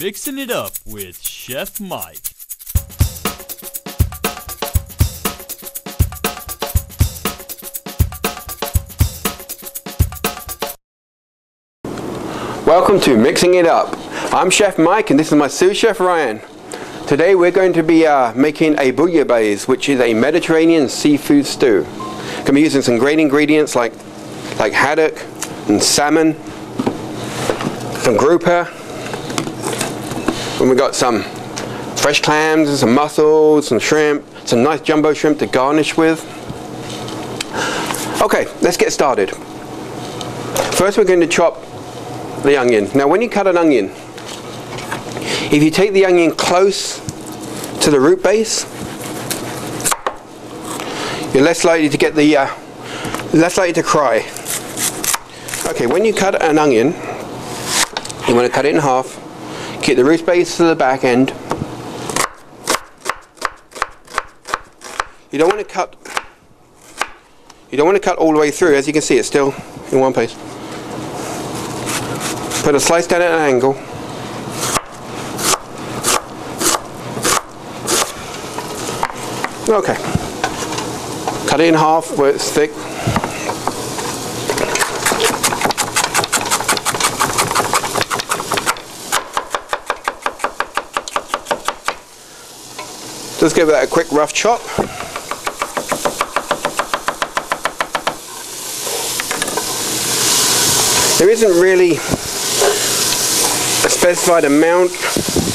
Mixing It Up with Chef Mike. Welcome to Mixing It Up. I'm Chef Mike and this is my sous chef Ryan. Today we're going to be making a bouillabaisse, which is a Mediterranean seafood stew. Going to be using some great ingredients like haddock and salmon, some grouper, and we've got some fresh clams and some mussels, some shrimp, some nice jumbo shrimp to garnish with. Okay, let's get started. First we're going to chop the onion. Now when you cut an onion, if you take the onion close to the root base, you're less likely to get the less likely to cry. Okay, when you cut an onion, you want to cut it in half. Keep the root base to the back end. You don't want to cut. You don't want to cut all the way through. As you can see, it's still in one place. Put a slice down at an angle. Okay. Cut it in half where it's thick. Just give that a quick rough chop. There isn't really a specified amount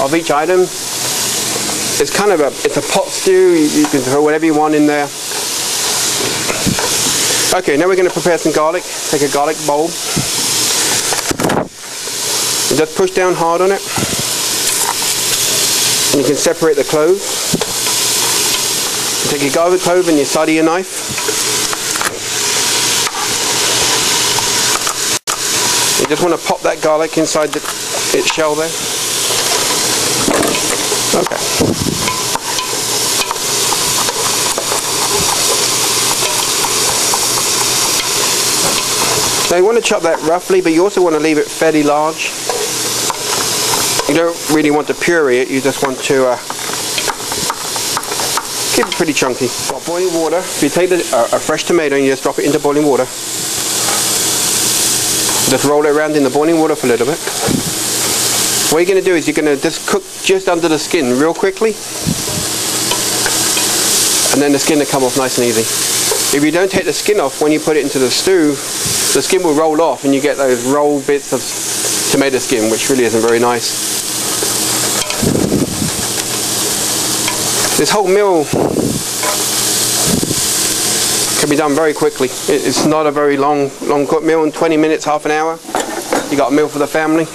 of each item. It's kind of it's a pot stew. You can throw whatever you want in there. Okay, now we're going to prepare some garlic. Take a garlic bowl and just push down hard on it. And you can separate the cloves. Take your garlic clove and your side of your knife. You just want to pop that garlic inside its shell there. Okay. Now you want to chop that roughly, but you also want to leave it fairly large. You don't really want to puree it, you just want to keep it pretty chunky. Got boiling water. If you take a fresh tomato and you just drop it into boiling water, just roll it around in the boiling water for a little bit. What you're going to do is you're going to just cook just under the skin real quickly, and then the skin will come off nice and easy. If you don't take the skin off when you put it into the stew, the skin will roll off and you get those roll bits of tomato skin, which really isn't very nice. This whole meal can be done very quickly. It's not a very long cooked meal. In 20 minutes, half an hour, you got a meal for the family.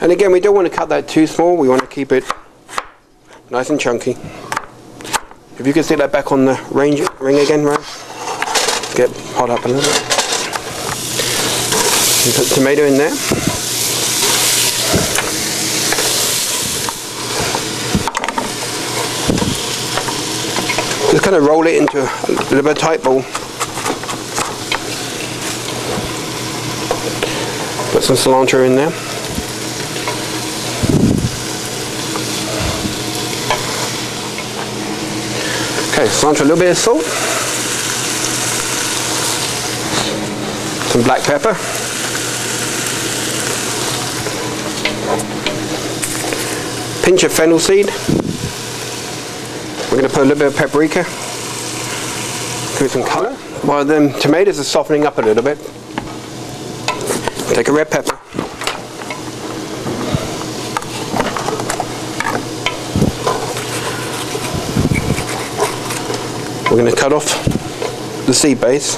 And again, we don't want to cut that too small. We want to keep it nice and chunky. If you can stick that back on the ring again, right? Get hot up a little bit. You put the tomato in there. Just kind of roll it into a little bit of tight ball. Put some cilantro in there. Okay, cilantro, a little bit of salt. Some black pepper. Pinch of fennel seed. We're going to put a little bit of paprika. Give it some colour. While the tomatoes are softening up a little bit, take a red pepper. We're going to cut off the seed base.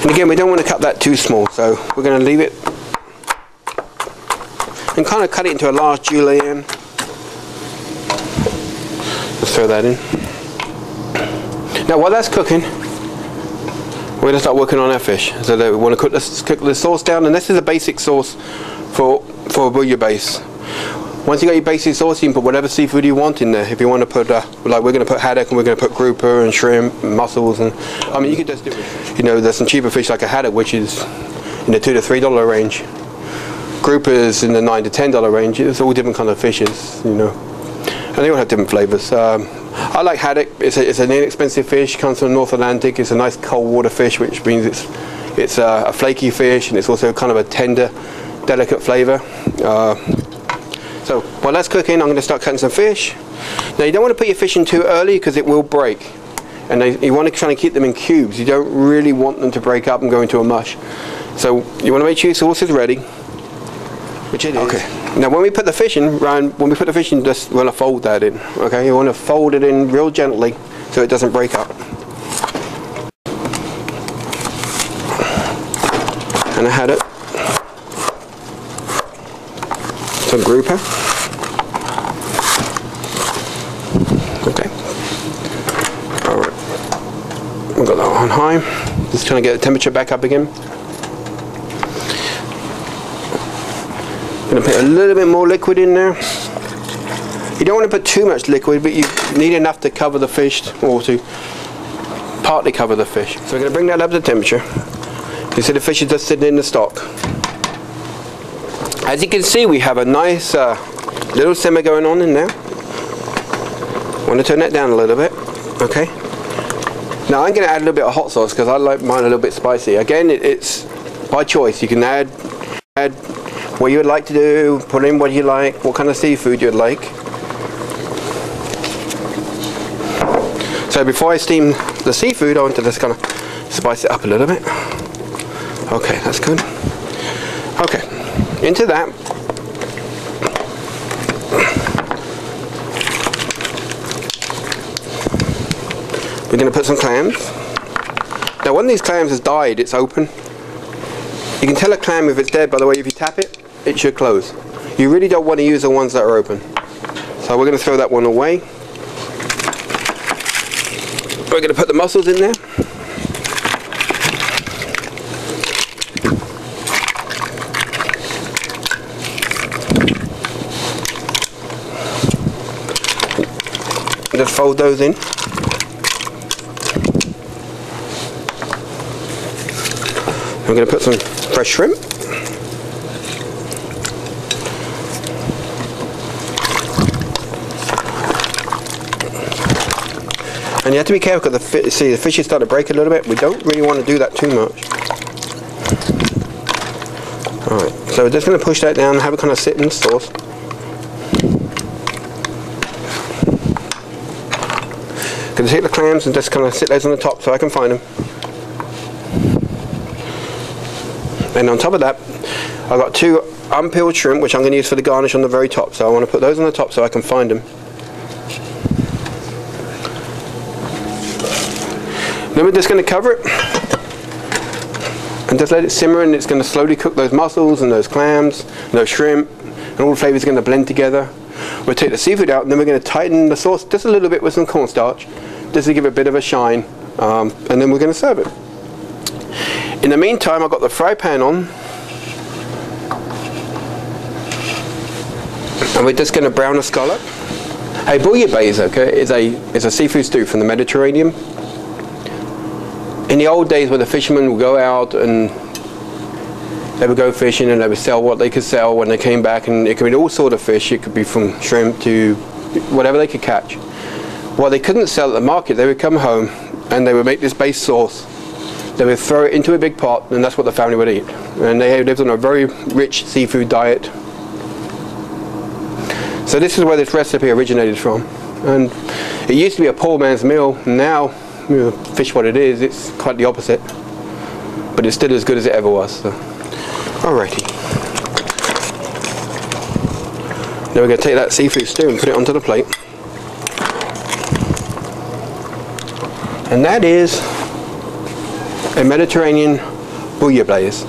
And again, we don't want to cut that too small, so we're going to leave it and kind of cut it into a large julienne. Just throw that in. Now while that's cooking, we're going to start working on our fish. So we want to cook the sauce down, and this is a basic sauce for a bouillabaisse. Once you got your basic sauce, you can put whatever seafood you want in there. If you want to put, like we're going to put haddock and we're going to put grouper and shrimp and mussels, and I mean you could just do it. You know, there's some cheaper fish like a haddock, which is in the $2 to $3 range. Groupers in the $9 to $10 range. It's all different kind of fishes, you know, and they all have different flavors. I like haddock. It's an inexpensive fish. Comes from the North Atlantic. It's a nice cold water fish, which means it's a flaky fish, and it's also kind of a tender, delicate flavor. So while that's cooking, I'm going to start cutting some fish. Now you don't want to put your fish in too early because it will break, and you want to try and keep them in cubes. You don't really want them to break up and go into a mush. So you want to make sure your sauce is ready, which it is. Okay. Now when we put the fish in, just want to fold that in. Okay, you want to fold it in real gently so it doesn't break up. And I had it. Some grouper. Okay. Alright. We've got that on high. Just trying to get the temperature back up again. Going to put a little bit more liquid in there. You don't want to put too much liquid, but you need enough to cover the fish, or to partly cover the fish. So we're going to bring that up to temperature. You see the fish is just sitting in the stock. As you can see, we have a nice little simmer going on in there. I want to turn that down a little bit. Okay. Now I'm going to add a little bit of hot sauce because I like mine a little bit spicy. Again, it's by choice. You can add what you would like to do, put in what you like, what kind of seafood you'd like. So before I steam the seafood, I want to just kind of spice it up a little bit. Okay, that's good. Okay, into that, we're going to put some clams. Now when these clams has died, it's open. You can tell a clam if it's dead by the way if you tap it, it should close. You really don't want to use the ones that are open. So we're going to throw that one away. We're going to put the mussels in there. Just fold those in. I'm going to put some fresh shrimp. And you have to be careful because the fishes start to break a little bit. We don't really want to do that too much. Alright, so we're just going to push that down and have it kind of sit in the sauce. Going to take the clams and just kind of sit those on the top so I can find them. And on top of that, I've got 2 unpeeled shrimp which I'm going to use for the garnish on the very top. So I want to put those on the top so I can find them. Then we're just going to cover it and just let it simmer, and it's going to slowly cook those mussels and those clams and those shrimp, and all the flavors are going to blend together. We'll take the seafood out, and then we're going to tighten the sauce just a little bit with some cornstarch just to give it a bit of a shine, and then we're going to serve it. In the meantime, I've got the fry pan on, and we're just going to brown a scallop. Hey, bouillabaisse, okay, is a seafood stew from the Mediterranean. In the old days, where the fishermen would go out and they would go fishing and they would sell what they could sell when they came back, and it could be all sort of fish. It could be from shrimp to whatever they could catch. What they couldn't sell at the market, they would come home and they would make this base sauce. They would throw it into a big pot, and that's what the family would eat. And they lived on a very rich seafood diet. So this is where this recipe originated from. And it used to be a poor man's meal. Now, fish what it is, it's quite the opposite. But it's still as good as it ever was. So. Alrighty. Now we're going to take that seafood stew and put it onto the plate. And that is a Mediterranean bouillabaisse.